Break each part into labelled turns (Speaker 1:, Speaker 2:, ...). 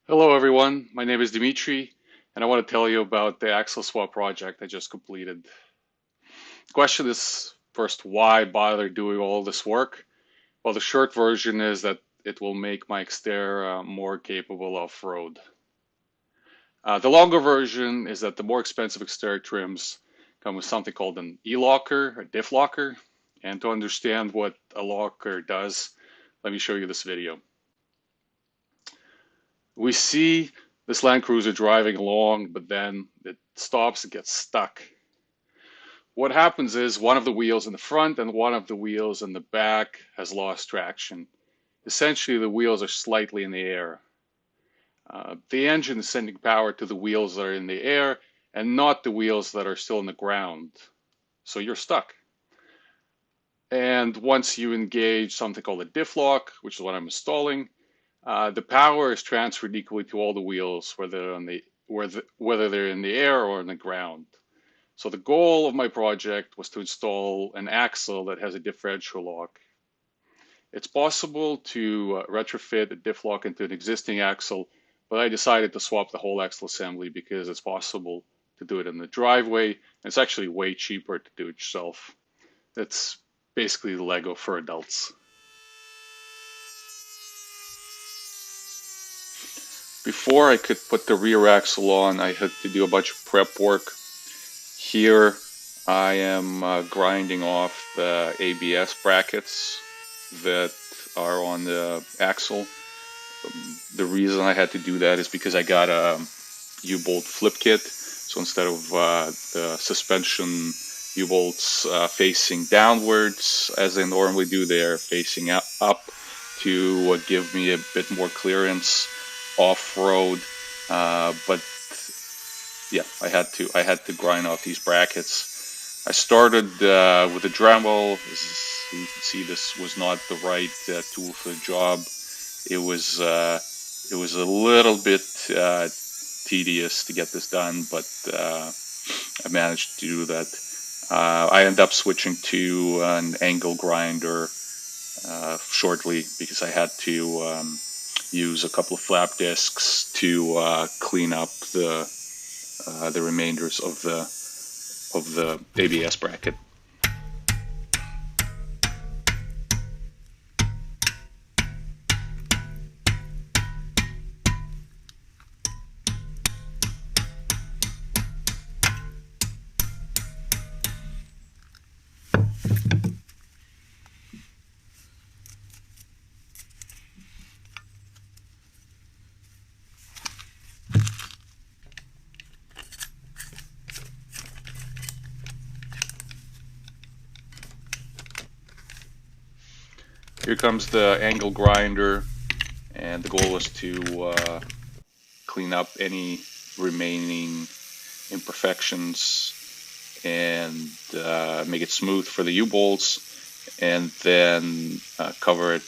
Speaker 1: Hello everyone, my name is Dimitri and I want to tell you about the axle swap project I just completed. The question is first, why bother doing all this work? Well, the short version is that it will make my Xterra more capable off-road. The longer version is that the more expensive Xterra trims come with something called an elocker, a diff locker. And to understand what a locker does, let me show you this video. We see this Land Cruiser driving along, but then it stops and gets stuck. What happens is one of the wheels in the front and one of the wheels in the back has lost traction. Essentially, the wheels are slightly in the air. The engine is sending power to the wheels that are in the air and not the wheels that are still in the ground. So you're stuck. And once you engage something called a diff lock, which is what I'm installing, the power is transferred equally to all the wheels, whether they're in the air or on the ground. So the goal of my project was to install an axle that has a differential lock. It's possible to retrofit a diff lock into an existing axle, but I decided to swap the whole axle assembly because it's possible to do it in the driveway. And it's actually way cheaper to do it yourself. It's basically Lego for adults. Before I could put the rear axle on, I had to do a bunch of prep work. Here I am grinding off the ABS brackets that are on the axle. The reason I had to do that is because I got a U-bolt flip kit. So instead of the suspension U-bolts facing downwards as they normally do, they're facing up to give me a bit more clearance off-road. But yeah, I had to grind off these brackets. I started with a Dremel. As you can see, this was not the right tool for the job. It was a little bit tedious to get this done, but I managed to do that. I ended up switching to an angle grinder shortly because I had to use a couple of flap discs to clean up the remainders of the ABS bracket. Here comes the angle grinder, and the goal is to clean up any remaining imperfections and make it smooth for the U-bolts, and then cover it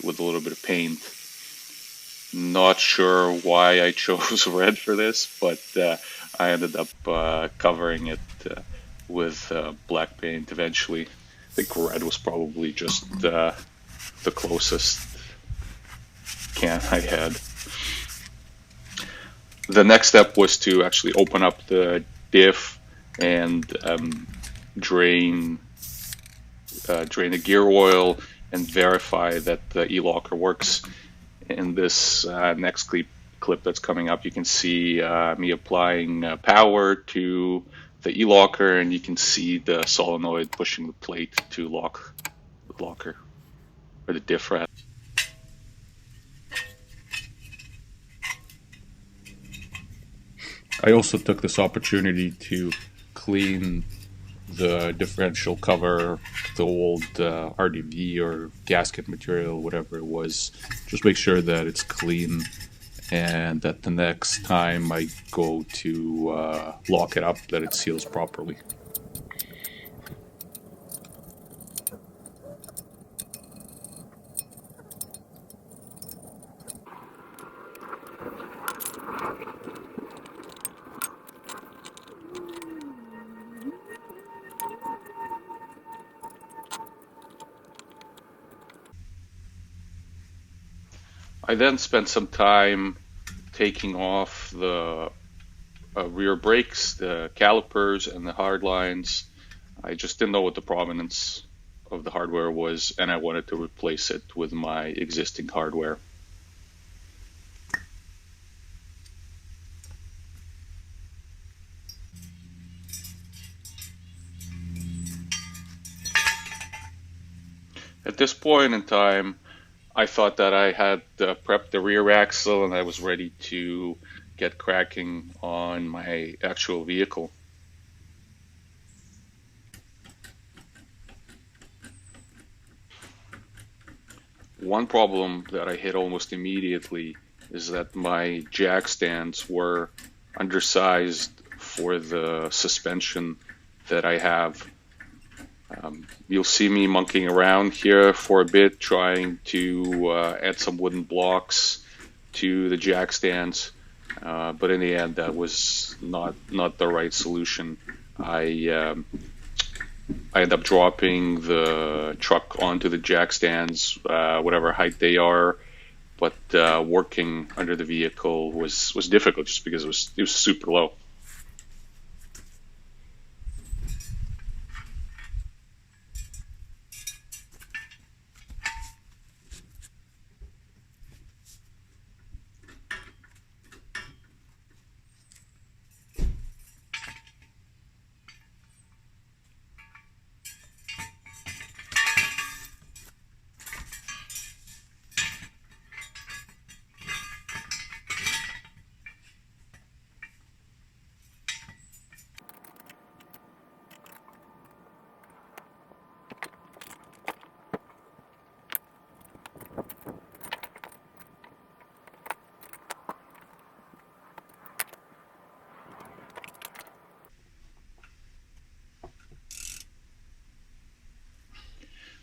Speaker 1: with a little bit of paint. Not sure why I chose red for this, but I ended up covering it with black paint eventually. I think red was probably just the closest can I had. The next step was to actually open up the diff and drain the gear oil and verify that the e-locker works. In this next clip that's coming up, you can see me applying power to the e-locker, and you can see the solenoid pushing the plate to lock the locker, or the diff rather. I also took this opportunity to clean the differential cover, the old RDV or gasket material, whatever it was. Just make sure that it's clean and that the next time I go to lock it up, that it seals properly. I then spent some time taking off the rear brakes, the calipers, and the hard lines. I just didn't know what the provenance of the hardware was, and I wanted to replace it with my existing hardware. At this point in time, I thought that I had prepped the rear axle and I was ready to get cracking on my actual vehicle. One problem that I hit almost immediately is that my jack stands were undersized for the suspension that I have. You'll see me monkeying around here for a bit, trying to add some wooden blocks to the jack stands, but in the end, that was not the right solution. I end up dropping the truck onto the jack stands, whatever height they are, but working under the vehicle was difficult just because it was super low.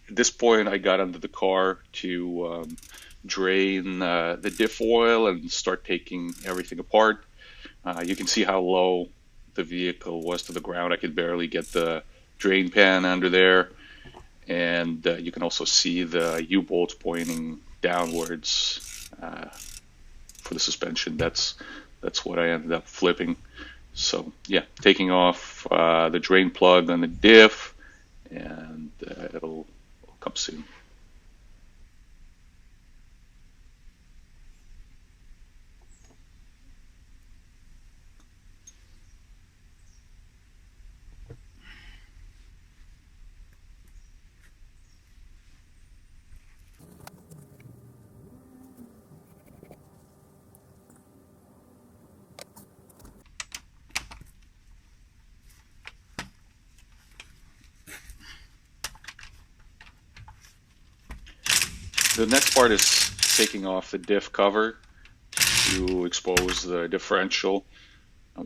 Speaker 1: At this point, I got under the car to drain the diff oil and start taking everything apart. You can see how low the vehicle was to the ground. I could barely get the drain pan under there. And you can also see the U-bolts pointing downwards for the suspension. That's what I ended up flipping. So yeah, taking off the drain plug on the diff, and it'll come soon. The next part is taking off the diff cover to expose the differential.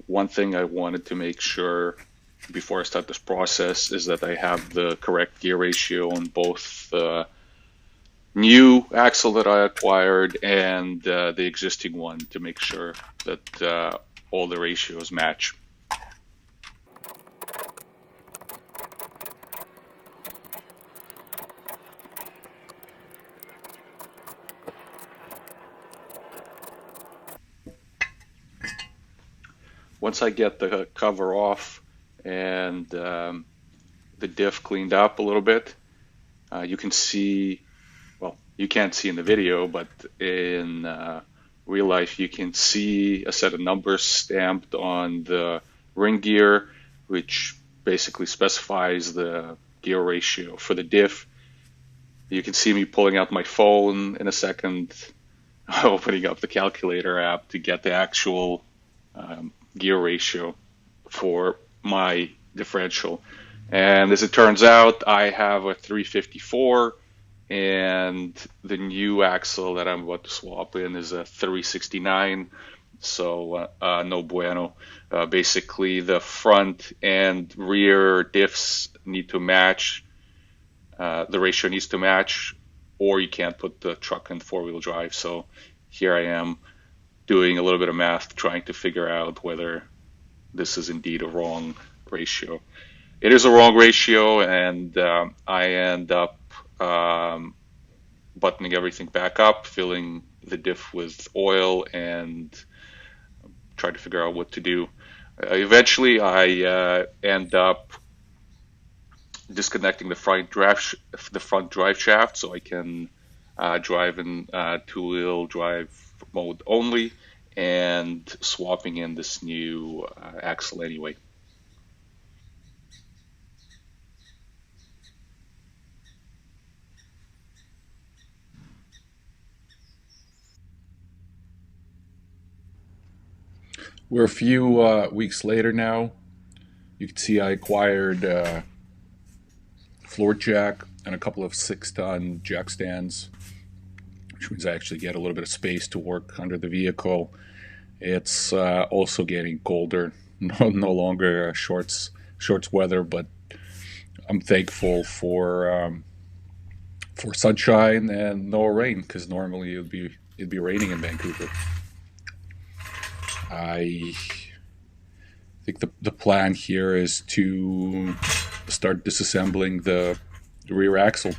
Speaker 1: One thing I wanted to make sure before I start this process is that I have the correct gear ratio on both the new axle that I acquired and the existing one, to make sure that all the ratios match. Once I get the cover off and the diff cleaned up a little bit, you can see, well, you can't see in the video, but in real life you can see a set of numbers stamped on the ring gear, which basically specifies the gear ratio for the diff. You can see me pulling out my phone in a second, opening up the calculator app to get the actual gear ratio for my differential. And as it turns out, I have a 354, and the new axle that I'm about to swap in is a 369. So no bueno. Basically, the front and rear diffs need to match. The ratio needs to match, or you can't put the truck in four-wheel drive. So here I am doing a little bit of math, trying to figure out whether this is indeed a wrong ratio. It is a wrong ratio, and I end up buttoning everything back up, filling the diff with oil, and try to figure out what to do. Eventually, I end up disconnecting the front drive shaft, so I can drive in two-wheel drive mode only, and swapping in this new axle anyway. We're a few weeks later now. You can see I acquired floor jack and a couple of 6-ton jack stands, which means I actually get a little bit of space to work under the vehicle. It's also getting colder. No longer shorts weather, but I'm thankful for sunshine and no rain, because normally it'd be raining in Vancouver. I think the plan here is to start disassembling the rear axle.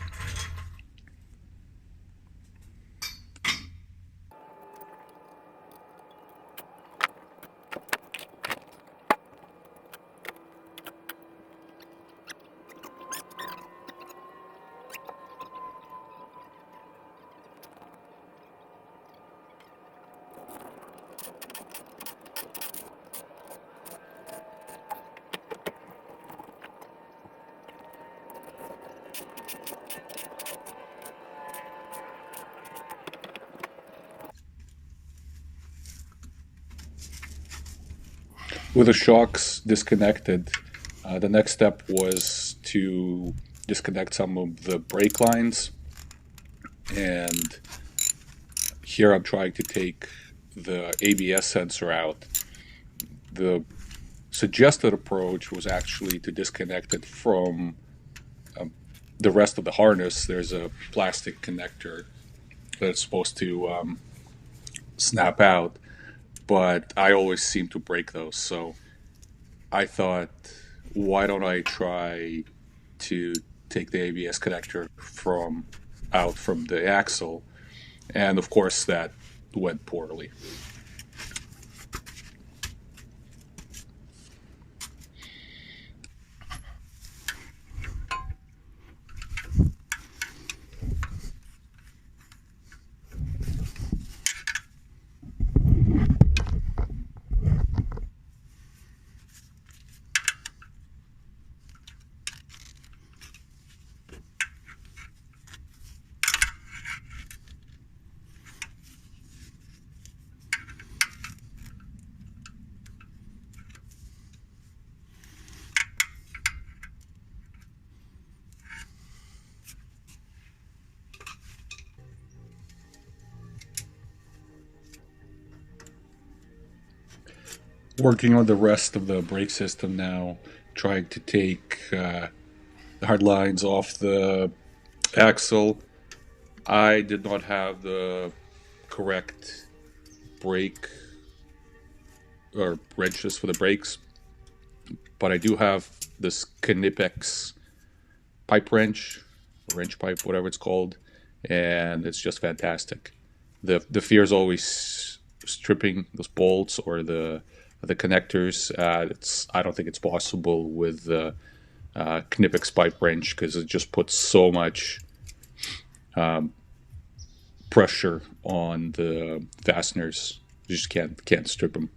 Speaker 1: With the shocks disconnected, the next step was to disconnect some of the brake lines. And here I'm trying to take the ABS sensor out. The suggested approach was actually to disconnect it from the rest of the harness. There's a plastic connector that's supposed to snap out, but I always seem to break those. So I thought, why don't I try to take the ABS connector out from the axle? And of course, that went poorly. Working on the rest of the brake system now, trying to take the hard lines off the axle. I did not have the correct brake or wrenches for the brakes, but I do have this Knipex pipe wrench pipe, whatever it's called, and it's just fantastic. The fear is always stripping those bolts or the connectors. I don't think it's possible with the Knipex pipe wrench, because it just puts so much pressure on the fasteners. You just can't strip them.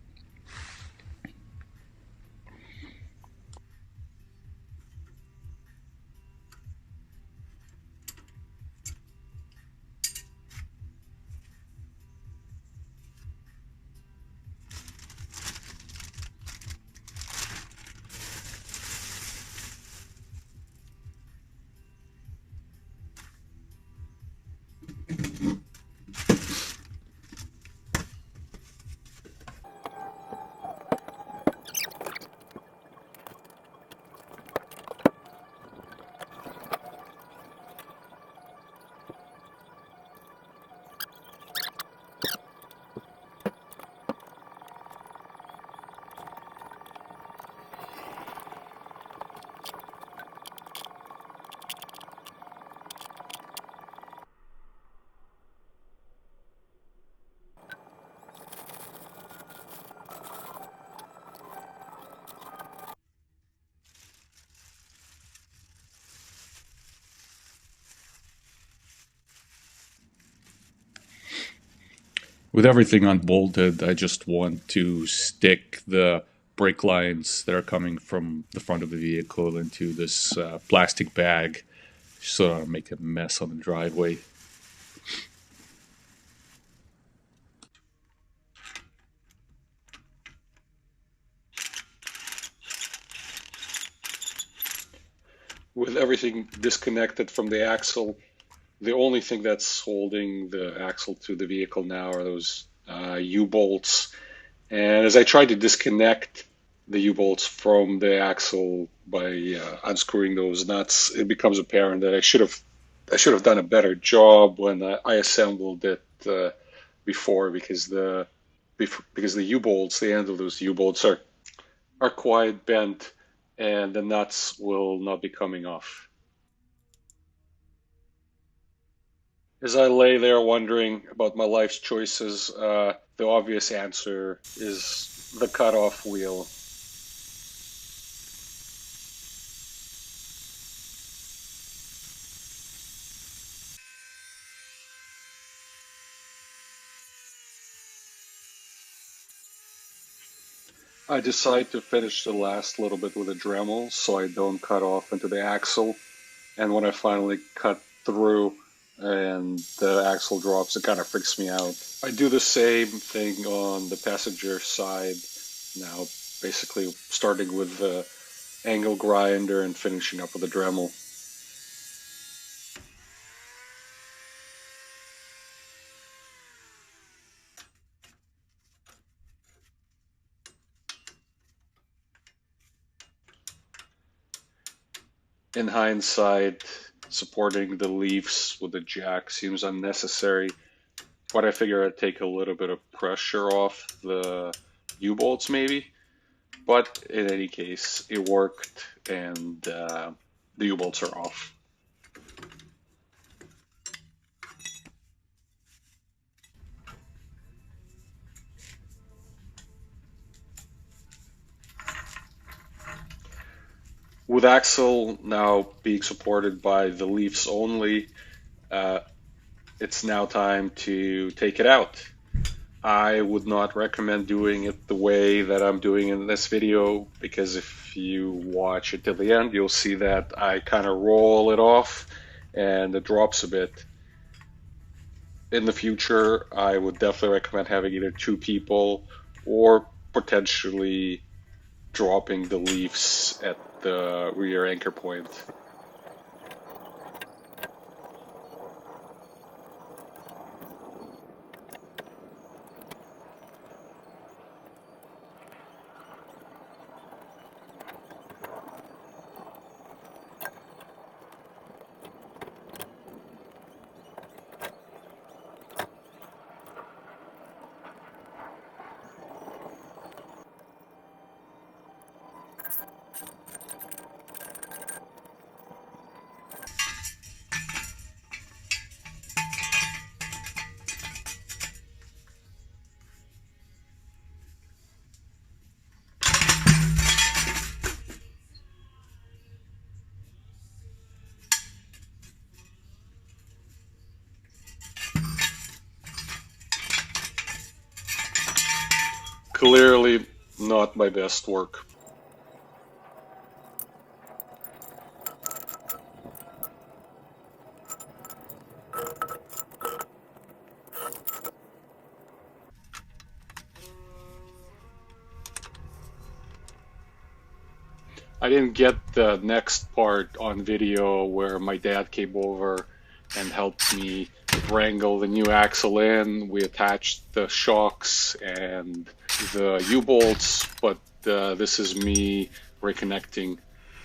Speaker 1: With everything unbolted, I just want to stick the brake lines that are coming from the front of the vehicle into this plastic bag so I don't make a mess on the driveway. With everything disconnected from the axle, the only thing that's holding the axle to the vehicle now are those U-bolts. And as I try to disconnect the U-bolts from the axle by unscrewing those nuts, it becomes apparent that I should have done a better job when I assembled it before, because the U-bolts, the end of those U-bolts are quite bent, and the nuts will not be coming off. As I lay there wondering about my life's choices, the obvious answer is the cutoff wheel. I decide to finish the last little bit with a Dremel so I don't cut off into the axle. And when I finally cut through and the axle drops, it kind of freaks me out. I do the same thing on the passenger side now, basically starting with the angle grinder and finishing up with a Dremel. In hindsight, supporting the leaves with the jack seems unnecessary, but I figure I'd take a little bit of pressure off the U-bolts maybe. But in any case, it worked, and the U-bolts are off. With axle now being supported by the leaves only, it's now time to take it out. I would not recommend doing it the way that I'm doing in this video, because if you watch it till the end, you'll see that I kind of roll it off and it drops a bit. In the future, I would definitely recommend having either two people or potentially dropping the leaves at the rear anchor point. Clearly not my best work. I didn't get the next part on video where my dad came over and helped me wrangle the new axle in. We attached the shocks and the U-bolts, but this is me reconnecting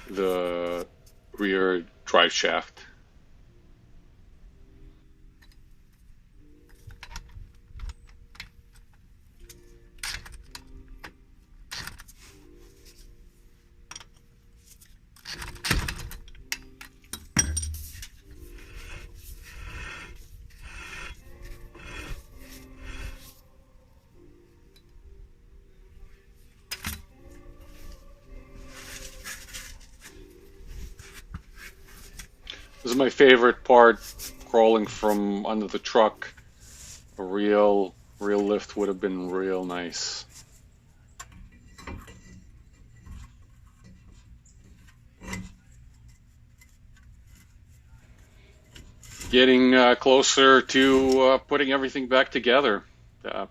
Speaker 1: the rear drive shaft. This is my favorite part, crawling from under the truck. A real Real lift would have been real nice. Getting closer to putting everything back together,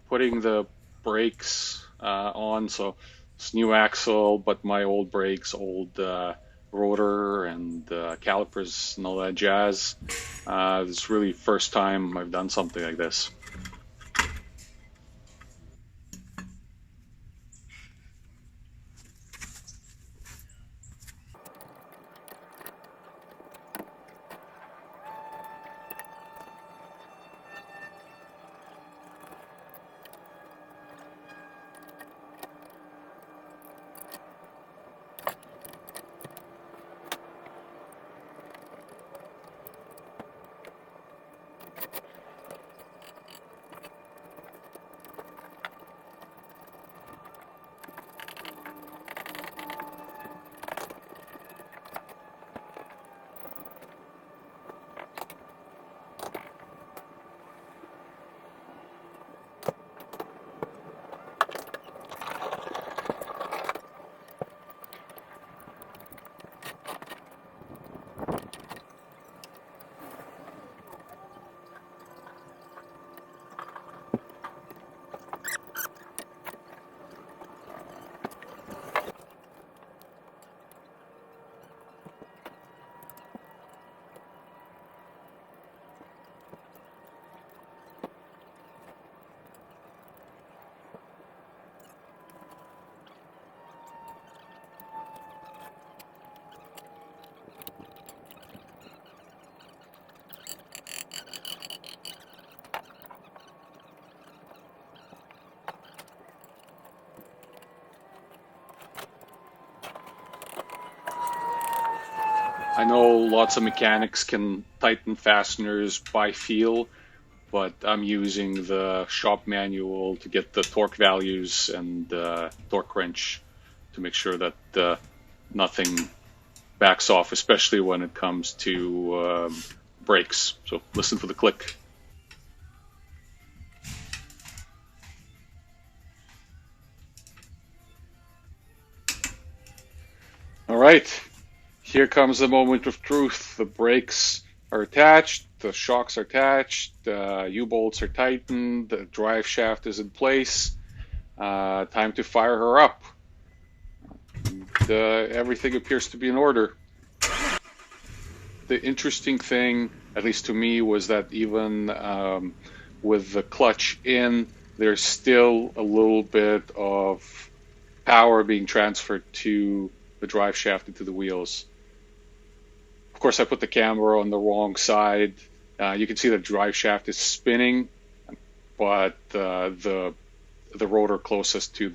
Speaker 1: putting the brakes on. So it's new axle, but my old brakes, old rotor and calipers and all that jazz. It's really first time I've done something like this. I know lots of mechanics can tighten fasteners by feel, but I'm using the shop manual to get the torque values and torque wrench to make sure that nothing backs off, especially when it comes to brakes. So listen for the click. All right, here comes the moment of truth. The brakes are attached, the shocks are attached, U-bolts are tightened, the drive shaft is in place. Time to fire her up. Everything appears to be in order. The interesting thing, at least to me, was that even with the clutch in, there's still a little bit of power being transferred to the drive shaft into the wheels. Of course, I put the camera on the wrong side. You can see the drive shaft is spinning, but the rotor closest to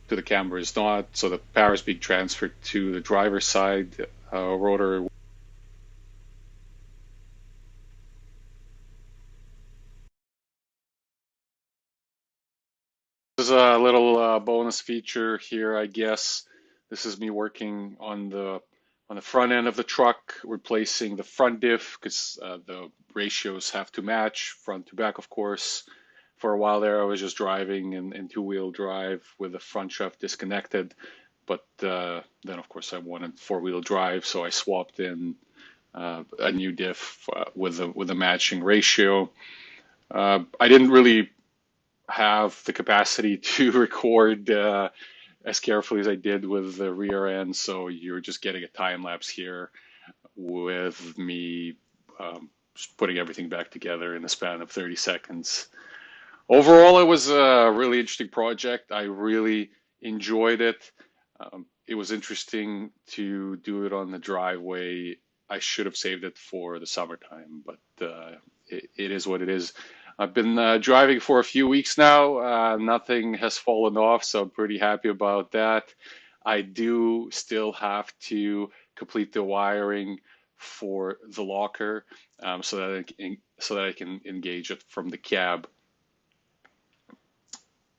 Speaker 1: the camera is not. So the power is being transferred to the driver's side rotor. This is a little bonus feature here, I guess. This is me working on the front end of the truck, replacing the front diff because the ratios have to match front to back, of course. For a while there, I was just driving in two-wheel drive with the front shaft disconnected, but then of course I wanted four-wheel drive, so I swapped in a new diff with a matching ratio. I didn't really have the capacity to record as carefully as I did with the rear end, so you're just getting a time lapse here with me just putting everything back together in the span of 30 seconds. Overall, it was a really interesting project. I really enjoyed it. It was interesting to do it on the driveway. I should have saved it for the summertime, but it is what it is. I've been driving for a few weeks now. Nothing has fallen off, so I'm pretty happy about that. I do still have to complete the wiring for the locker so that I can engage it from the cab.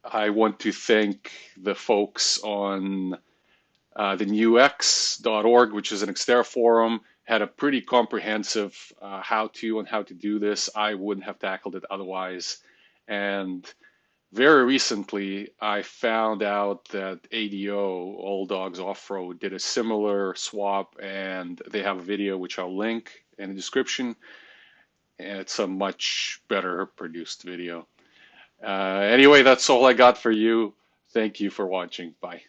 Speaker 1: I want to thank the folks on the newx.org, which is an Xterra forum, had a pretty comprehensive how-to on how to do this. I wouldn't have tackled it otherwise. And Very recently, I found out that ADO, All Dogs Off-Road, did a similar swap, and they have a video which I'll link in the description. And it's a much better produced video. Anyway, that's all I got for you. Thank you for watching. Bye.